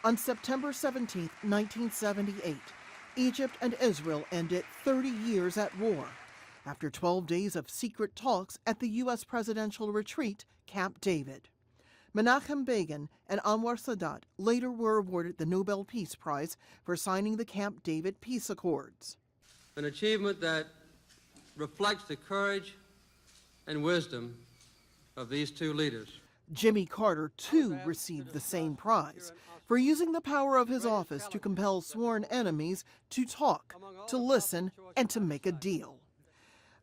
On September 17, 1978, Egypt and Israel ended 30 years at war after 12 days of secret talks at the U.S. presidential retreat, Camp David. Menachem Begin and Anwar Sadat later were awarded the Nobel Peace Prize for signing the Camp David Peace Accords. An achievement that reflects the courage and wisdom of these two leaders. Jimmy Carter, too, received the same prize for using the power of his office to compel sworn enemies to talk, to listen, and to make a deal.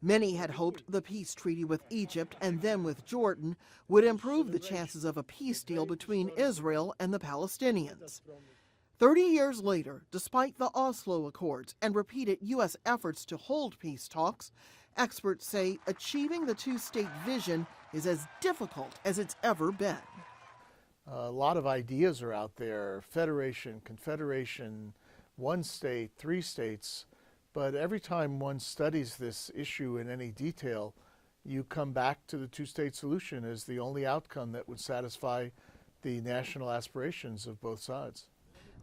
Many had hoped the peace treaty with Egypt and then with Jordan would improve the chances of a peace deal between Israel and the Palestinians. 30 years later, despite the Oslo Accords and repeated U.S. efforts to hold peace talks, experts say achieving the two-state vision is as difficult as it's ever been. A lot of ideas are out there: federation, confederation, one state, three states. But every time one studies this issue in any detail, you come back to the two-state solution as the only outcome that would satisfy the national aspirations of both sides.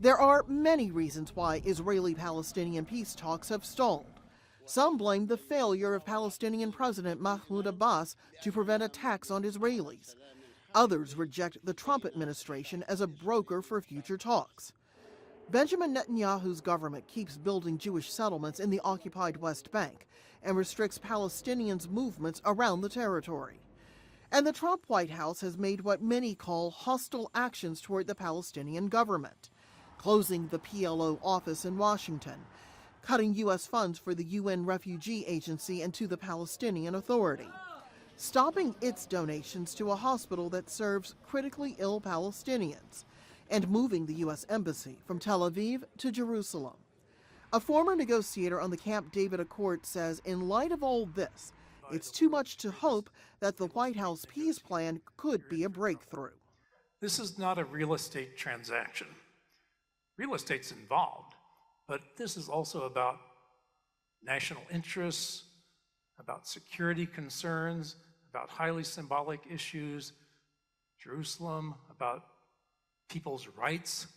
There are many reasons why Israeli-Palestinian peace talks have stalled. Some blame the failure of Palestinian President Mahmoud Abbas to prevent attacks on Israelis. Others reject the Trump administration as a broker for future talks. Benjamin Netanyahu's government keeps building Jewish settlements in the occupied West Bank and restricts Palestinians' movements around the territory. And the Trump White House has made what many call hostile actions toward the Palestinian government, closing the PLO office in Washington, cutting U.S. funds for the UN Refugee Agency and to the Palestinian Authority, stopping its donations to a hospital that serves critically ill Palestinians, and moving the U.S. Embassy from Tel Aviv to Jerusalem. A former negotiator on the Camp David Accord says in light of all this, it's too much to hope that the White House peace plan could be a breakthrough. This is not a real estate transaction. Real estate's involved, but this is also about national interests, about security concerns, about highly symbolic issues, Jerusalem, about people's rights.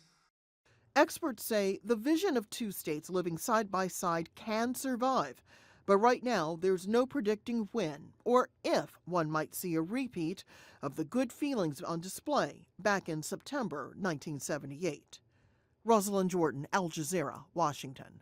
Experts say the vision of two states living side by side can survive, but right now there's no predicting when or if one might see a repeat of the good feelings on display back in September 1978. Rosalind Jordan, Al Jazeera, Washington.